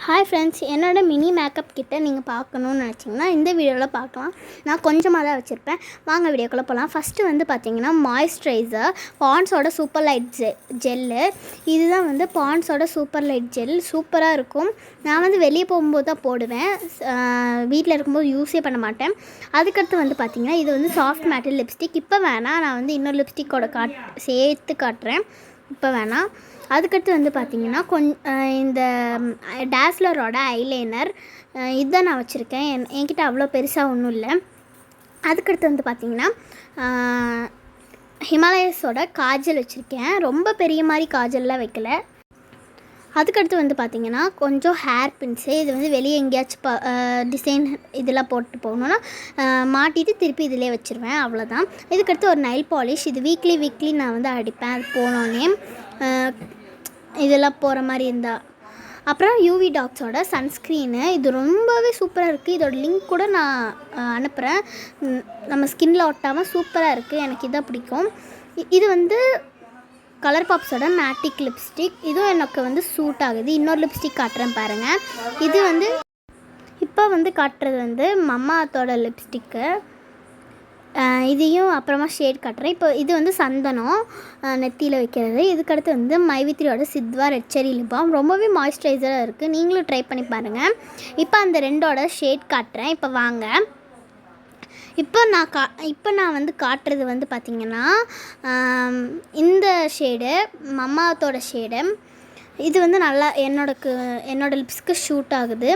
Hi friends, என்னோட mini makeup கிட்ட நீங்கள் பார்க்கணுன்னு நினச்சிங்கன்னா இந்த வீடியோவில் பார்க்கலாம். நான் கொஞ்சமாக தான் வச்சுருப்பேன். வாங்க வீடியோக்குள்ளே போகலாம். ஃபஸ்ட்டு வந்து பார்த்திங்கன்னா மாய்ஸ்சரைசர் பாண்ட்ஸோட சூப்பர் லைட் ஜெல்லு. இதுதான் வந்து பாண்ட்ஸோட சூப்பர் லைட் ஜெல். சூப்பராக இருக்கும். நான் வந்து வெளியே போகும்போது தான் போடுவேன், வீட்டில் இருக்கும்போது யூஸே பண்ண மாட்டேன். அதுக்கடுத்து வந்து பார்த்திங்கன்னா இது வந்து சாஃப்ட் மேட்டல் லிப்ஸ்டிக். இப்போ வேணாம், நான் வந்து இன்னொரு லிப்ஸ்டிக்கோட சேர்த்து காட்டுறேன். இப்போ வேணாம். அதுக்கடுத்து வந்து பார்த்திங்கன்னா இந்த டேஸ்லரோட ஐலைனர் இதுதான் நான் வச்சுருக்கேன். என்கிட்ட அவ்வளோ பெருசாக ஒன்றும் இல்லை. அதுக்கடுத்து வந்து பார்த்திங்கன்னா ஹிமாலயஸோட காஜல் வச்சுருக்கேன். ரொம்ப பெரிய மாதிரி காஜல்லாம் வைக்கல. அதுக்கடுத்து வந்து பார்த்திங்கன்னா கொஞ்சம் ஹேர் பின்ஸு. இது வந்து வெளியே எங்கேயாச்சும் டிசைன் இதெல்லாம் போட்டு போகணுன்னா மாட்டிட்டு திருப்பி இதிலே வச்சுருவேன், அவ்வளோதான். இதுக்கடுத்து ஒரு நைல் பாலிஷ். இது வீக்லி நான் வந்து அடிப்பேன். அது போனோடனே இதெல்லாம் போகிற மாதிரி இருந்தால். அப்புறம் யூவி டாக்ஸோட சன்ஸ்க்ரீனு. இது ரொம்பவே சூப்பராக இருக்குது. இதோட லிங்க் கூட நான் அனுப்புகிறேன். நம்ம ஸ்கின்னில் ஒட்டாமல் சூப்பராக இருக்குது. எனக்கு இதான் பிடிக்கும். இது வந்து கலர் பாப்ஸோட மேட்டிக் லிப்ஸ்டிக். இதுவும் எனக்கு வந்து சூட் ஆகுது. இன்னொரு லிப்ஸ்டிக் காட்டுறேன் பாருங்கள். இது வந்து இப்போ வந்து காட்டுறது வந்து மம்மாத்தோட லிப்ஸ்டிக்கு. இதையும் அப்புறமா ஷேட் காட்டுறேன். இப்போ இது வந்து சந்தனம் நெத்தியில் வைக்கிறது. இதுக்கடுத்து வந்து மைவித்ரியோட சித்வா ரெட் செரி லிப் பாம். ரொம்பவே மாய்ஸ்சரைசராக இருக்குது. நீங்களும் ட்ரை பண்ணி பாருங்கள். இப்போ அந்த ரெண்டோட ஷேட் காட்டுறேன். இப்போ வாங்க. இப்போ நான் வந்து காட்டுறது வந்து பார்த்திங்கன்னா இந்த ஷேடு மம்மாத்தோட ஷேடு. இது வந்து நல்லா என்னோட லிப்ஸ்க்கு ஷூட் ஆகுது.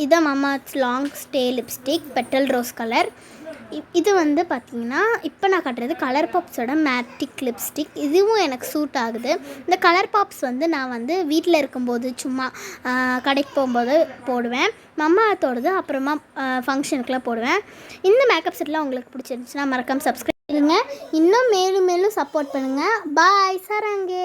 இதுதான் மம்மாத்ஸ் long stay lipstick petal rose colour. இது வந்து பார்த்திங்கன்னா இப்போ நான் காட்டுறது கலர் பாப்ஸோட மேட்டிக் லிப்ஸ்டிக். இதுவும் எனக்கு சூட் ஆகுது. இந்த கலர் பாப்ஸ் வந்து நான் வந்து வீட்டில் இருக்கும்போது சும்மா கடைக்கு போகும்போது போடுவேன். மம்மாத்தோடது அப்புறமா ஃபங்க்ஷனுக்குலாம் போடுவேன். இந்த மேக்கப் செட்லாம் உங்களுக்கு பிடிச்சிருந்துச்சுன்னா மறக்காமல் சப்ஸ்கிரைப் பண்ணுங்கள். இன்னும் மேலும் சப்போர்ட் பண்ணுங்கள். பாய் சரங்கே.